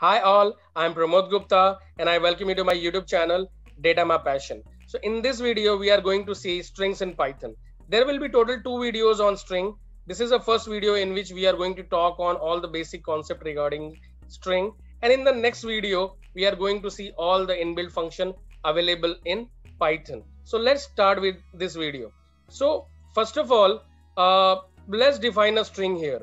Hi all, I'm Pramod Gupta and I welcome you to my YouTube channel Data My Passion. So in this video we are going to see strings in Python. There will be total 2 videos on string. This is the first video in which we are going to talk on all the basic concept regarding string, and in the next video we are going to see all the inbuilt function available in Python. So let's start with this video. So first of all, let's define a string here.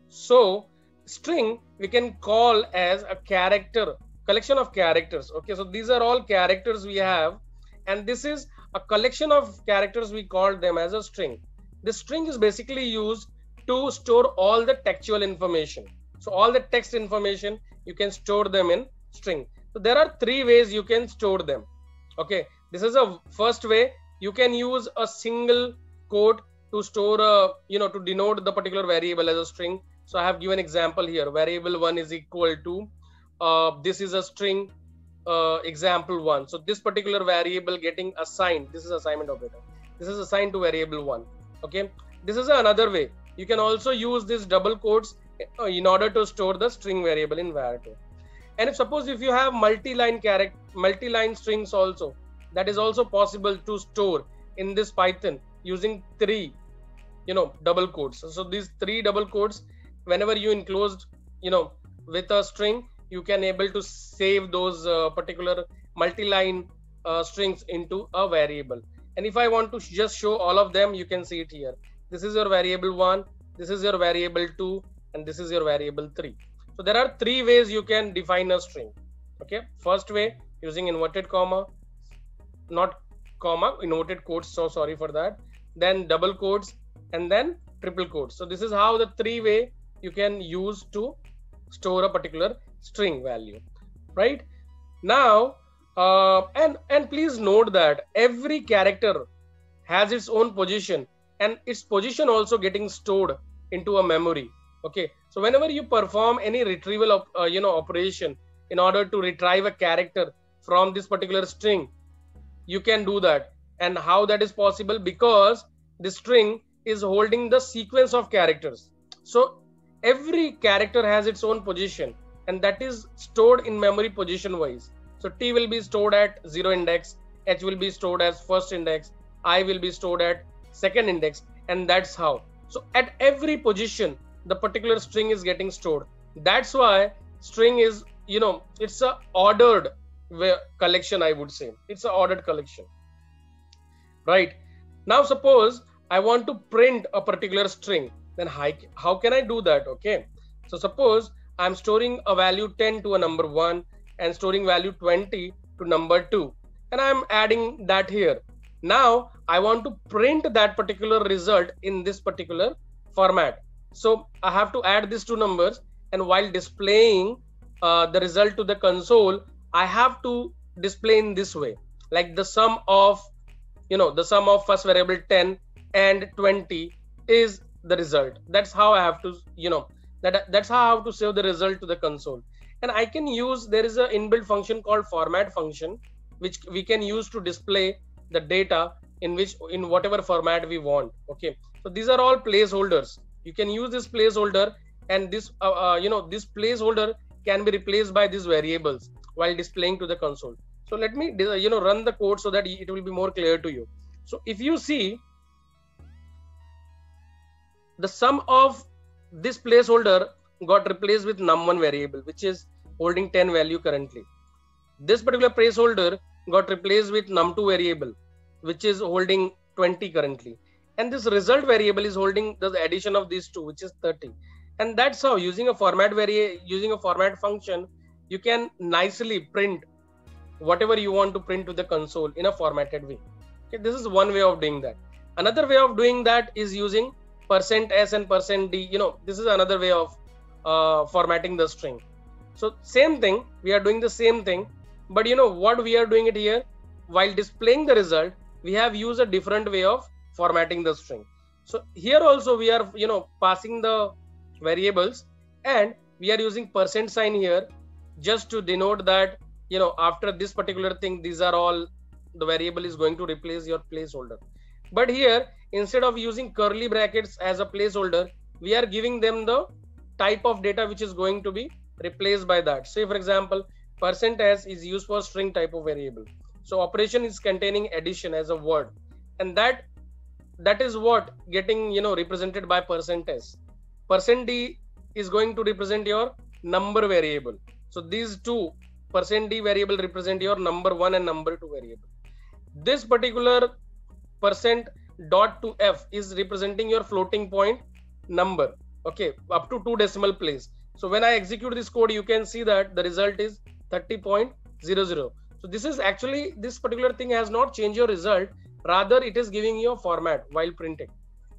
So string we can call as a character collection of characters. Okay, so these are all characters we have, and this is a collection of characters. We call them as a string. The string is basically used to store all the textual information. So all the text information you can store them in string. So there are three ways you can store them. Okay, this is a first way. You can use a single quote to store a to denote the particular variable as a string. So I have given example here. Variable 1 is equal to this is a string example 1. So this particular variable getting assigned, this is assignment operator, this is assigned to variable 1. Okay, this is another way. You can also use this double quotes in order to store the string variable in var2. And if you have multi-line strings also, that is also possible to store in this Python using three double quotes. So these three double quotes, whenever you enclosed with a string, you can able to save those particular multi-line strings into a variable. And if I want to just show all of them, you can see it here. This is your variable 1, this is your variable 2, and this is your variable 3. So there are three ways you can define a string. Okay, first way using inverted comma, not comma, inverted quotes, so sorry for that, then double quotes, and then triple quotes. So this is how the three way you can use to store a particular string value. Right now, and please note that every character has its own position, and its position also getting stored into a memory. Okay, so whenever you perform any retrieval of operation in order to retrieve a character from this particular string, you can do that. And how that is possible? Because the string is holding the sequence of characters. So every character has its own position, and that is stored in memory position wise. So T will be stored at 0 index, H will be stored as first index, I will be stored at second index, and that's how. So at every position the particular string is getting stored. That's why string is it's a ordered collection. I would say it's a ordered collection. Right now, suppose I want to print a particular string, then how can I do that? Okay, so suppose I'm storing a value 10 to a number 1 and storing value 20 to number 2, and I'm adding that here. Now I want to print that particular result in this particular format. So I have to add these two numbers, and while displaying the result to the console, I have to display in this way, like the sum of first variable 10 and 20 is the result. That's how I have to that's how I have to save the result to the console. And I can use, there is an inbuilt function called format function, which we can use to display the data in whatever format we want. Okay, so these are all placeholders. You can use this placeholder, and this this placeholder can be replaced by these variables while displaying to the console. So let me run the code so that it will be more clear to you. So if you see, the sum of this placeholder got replaced with num1 variable, which is holding 10 value currently. This particular placeholder got replaced with num2 variable, which is holding 20 currently, and this result variable is holding the addition of these two, which is 30. And that's how, using a format function, you can nicely print whatever you want to print to the console in a formatted way. Okay, this is one way of doing that. Another way of doing that is using %s and %d. This is another way of formatting the string. So same thing, we are doing the same thing, but what we are doing it here, while displaying the result, we have used a different way of formatting the string. So here also we are passing the variables, and we are using %sign here just to denote that after this particular thing, these are all the variable is going to replace your placeholder. But here, instead of using curly brackets as a placeholder, we are giving them the type of data which is going to be replaced by that. Say for example, %s is used for string type of variable. So operation is containing addition as a word, and that is what getting represented by %s. %d is going to represent your number variable. So these two %d variable represent your number 1 and number 2 variable. This particular %.2f is representing your floating point number, okay, up to 2 decimal place. So when I execute this code, you can see that the result is 30.00. So this is actually, this particular thing has not changed your result, rather it is giving you a format while printing.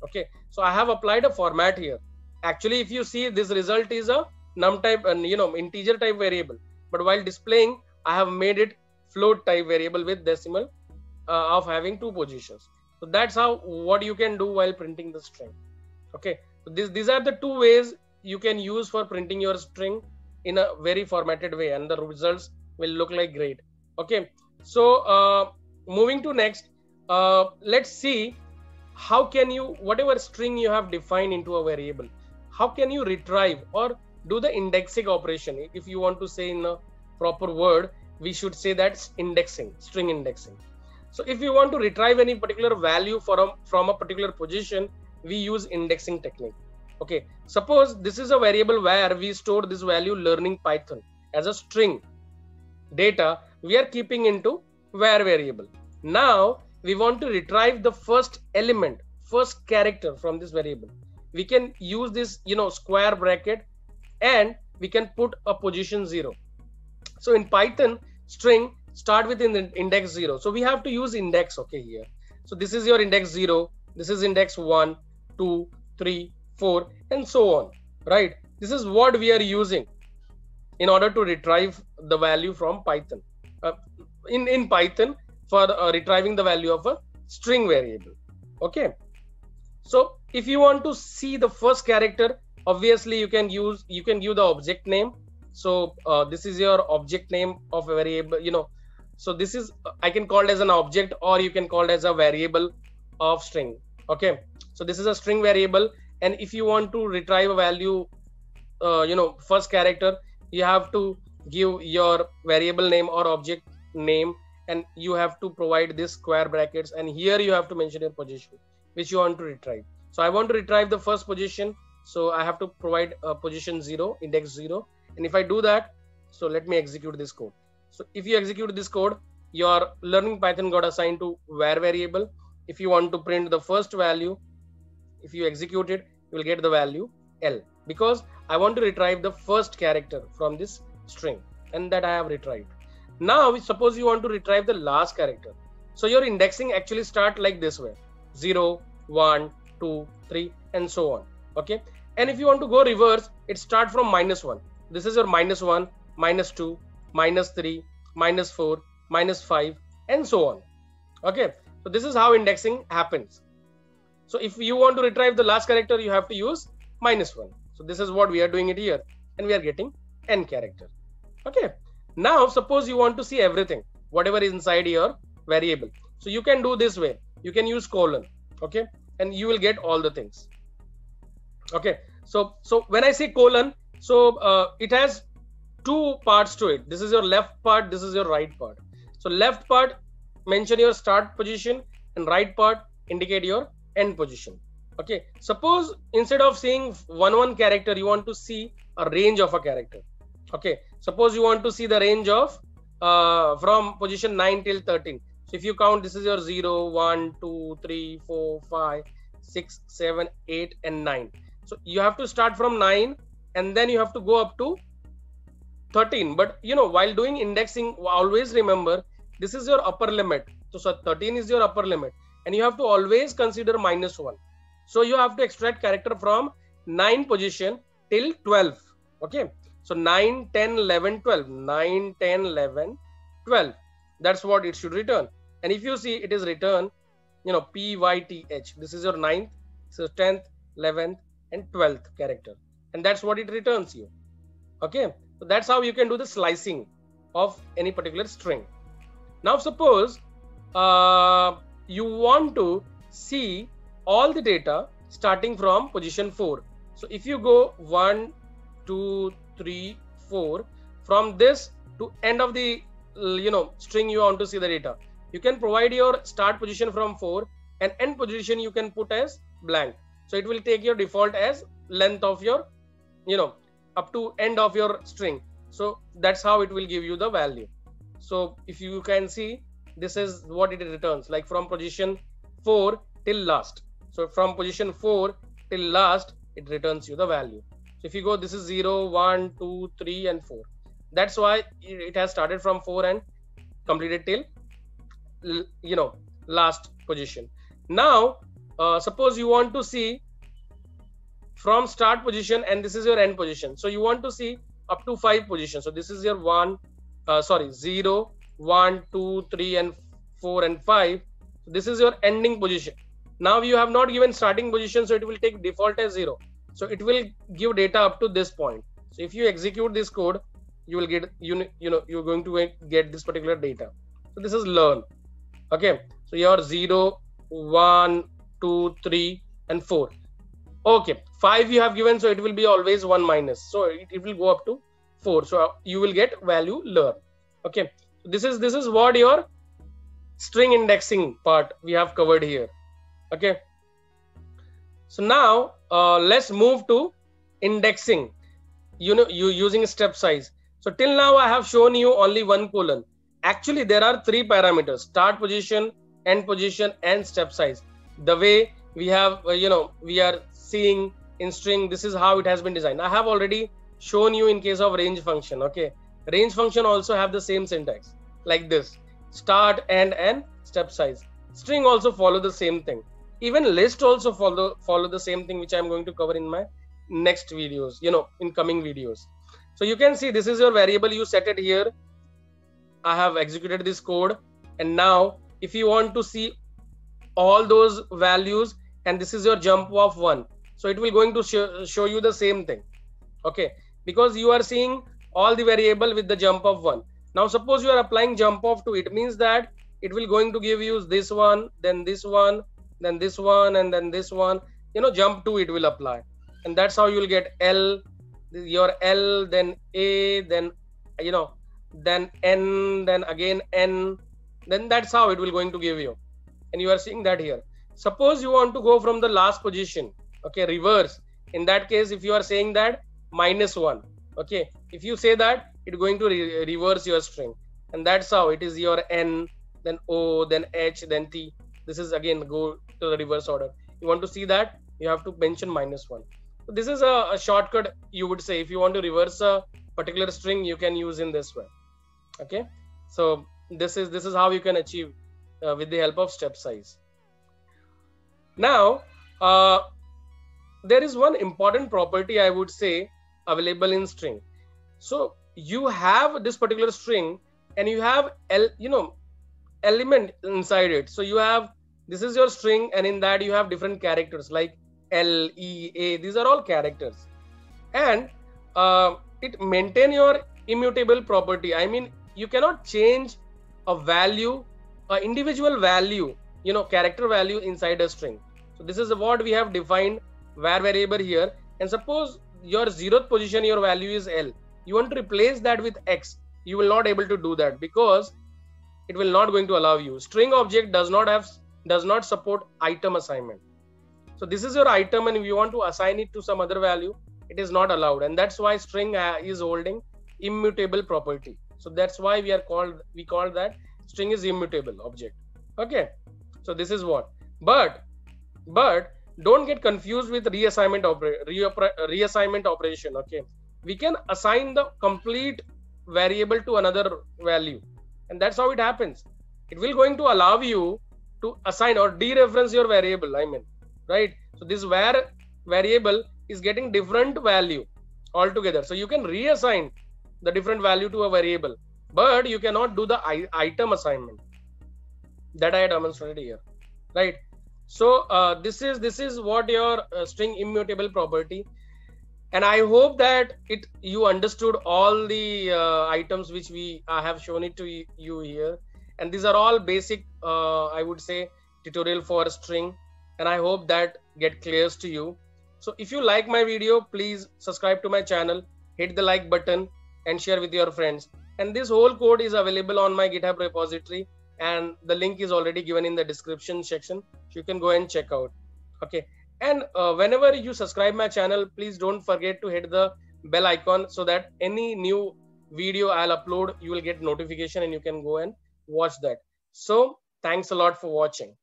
Okay, so I have applied a format here. Actually, if you see, this result is a num type and integer type variable, but while displaying I have made it float type variable with decimal of having 2 positions. So that's how what you can do while printing the string. Okay, so these are the 2 ways you can use for printing your string in a very formatted way, and the results will look like great. Okay, so moving to next, let's see how can you, whatever string you have defined into a variable, how can you retrieve or do the indexing operation? If you want to say in a proper word, we should say that's indexing, string indexing. So if you want to retrieve any particular value from a particular position, we use indexing technique. Okay, suppose this is a variable where we store this value learning Python as a string data, we are keeping into var variable. Now we want to retrieve the first element, first character from this variable. We can use this square bracket, and we can put a position 0. So in Python, string start with index 0. So we have to use index, okay, here. So this is your index 0, this is index 1, 2, 3, 4, and so on, right? This is what we are using in order to retrieve the value from Python. In Python for retrieving the value of a string variable. Okay, so if you want to see the first character, obviously you can give the object name. So this is your object name of a variable, so this is, I can call it as an object, or you can call it as a variable of string. Okay, so this is a string variable, and if you want to retrieve a value, first character, you have to give your variable name or object name, and you have to provide this square brackets, and here you have to mention your position which you want to retrieve. So I want to retrieve the first position, so I have to provide position 0, index 0, and if I do that, so let me execute this code. So if you execute this code, your learning Python got assigned to var variable. If you want to print the first value, if you execute it, you will get the value L, because I want to retrieve the first character from this string, and that I have retrieved. Now suppose you want to retrieve the last character. So your indexing actually start like this way: 0, 1, 2, 3, and so on. Okay, and if you want to go reverse, it start from -1. This is your -1, -2, -3, -4, -5, and so on. Okay, so this is how indexing happens. So if you want to retrieve the last character, you have to use -1. So this is what we are doing it here, and we are getting n character. Okay, now suppose you want to see everything, whatever is inside your variable. So you can do this way, you can use colon, okay, and you will get all the things. Okay, so when I say colon, so it has 2 parts to it. This is your left part, this is your right part. So left part mention your start position, and right part indicate your end position. Okay, suppose instead of seeing one character, you want to see a range of a character. Okay, suppose you want to see the range of from position 9 till 13. So if you count, this is your 0, 1, 2, 3, 4, 5, 6, 7, 8, and 9. So you have to start from 9, and then you have to go up to 13. But while doing indexing, always remember this is your upper limit. So 13 is your upper limit, and you have to always consider -1. So you have to extract character from 9 position till 12. Okay, so 9, 10, 11, 12, 9, 10, 11, 12. That's what it should return. And if you see, it is return, PYTH. This is your 9th, so 10th, 11th, and 12th character, and that's what it returns you. Okay, so that's how you can do the slicing of any particular string. Now suppose you want to see all the data starting from position 4. So if you go 1, 2, 3, 4, from this to end of the string you want to see the data, you can provide your start position from 4 and end position you can put as blank. So it will take your default as length of your up to end of your string. So that's how it will give you the value. So if you can see, this is what it returns, like from position 4 till last. So from position 4 till last, it returns you the value. So if you go, this is 0, 1, 2, 3 and 4. That's why it has started from 4 and completed till last position. Now suppose you want to see from start position and this is your end position. So you want to see up to 5 positions. So this is your 0, 1, 2, 3 and 4 and 5. This is your ending position. Now you have not given starting position, so it will take default as 0. So it will give data up to this point. So if you execute this code, you will get you're going to get this particular data. So this is learn. Okay, so your 0, 1, 2, 3 and 4. Okay, 5 you have given, so it will be always 1 minus, so it will go up to 4. So you will get value learn. Okay, so this is what your string indexing part we have covered here. Okay, so now let's move to indexing, you using step size. So till now I have shown you only one colon. Actually there are 3 parameters: start position, end position and step size. The way we have we are seeing in string, this is how it has been designed. I have already shown you in case of range function. Okay, range function also have the same syntax like this: start, end and step size. String also follow the same thing. Even list also follow the same thing, which I'm going to cover in my next videos, in coming videos. So you can see this is your variable, you set it here. I have executed this code, and now if you want to see all those values, and this is your jump of 1, so it will going to show you the same thing. Okay, because you are seeing all the variable with the jump of 1. Now suppose you are applying jump of 2, it means that it will going to give you this one, then this one, then this one, and then this one. Jump 2 it will apply, and that's how you will get L, your L, then A, then then N, then again N, then that's how it will going to give you. And you are seeing that here. Suppose you want to go from the last position, okay, reverse. In that case, if you are saying that -1, okay, if you say that, it's going to reverse your string, and that's how it is your N, then O, then H, then T. This is again go to the reverse order. You want to see that, you have to mention -1. So this is a shortcut, you would say. If you want to reverse a particular string, you can use in this way. Okay, so this is how you can achieve with the help of step size. Now there is one important property, I would say, available in string. So you have this particular string and you have element inside it. So you have, this is your string, and in that you have different characters like L, E, A. These are all characters, and it maintain your immutable property. I mean, you cannot change a value, an individual value, character value inside a string. So this is what we have defined var variable here. And suppose your 0th position, your value is L. You want to replace that with X. You will not able to do that because it will not going to allow you. String object does not support item assignment. So this is your item, and if you want to assign it to some other value, it is not allowed. And that's why string is holding immutable property. So that's why we call that string is immutable object. Okay, so this is what. But don't get confused with reassignment operation. Okay, we can assign the complete variable to another value, and that's how it happens. It will going to allow you to assign or dereference your variable. I mean, right? So this var variable is getting different value altogether. So you can reassign the different value to a variable, but you cannot do the item assignment that I demonstrated here, right? So this is what your string immutable property. And I hope that you understood all the items which I have shown it to you here. And these are all basic, I would say, tutorial for string. And I hope that get clear to you. So if you like my video, please subscribe to my channel, hit the like button, and share with your friends. And this whole code is available on my GitHub repository, and the link is already given in the description section. So you can go and check out. Okay. And whenever you subscribe my channel, please don't forget to hit the bell icon so that any new video I'll upload, you will get notification and you can go and watch that. So thanks a lot for watching.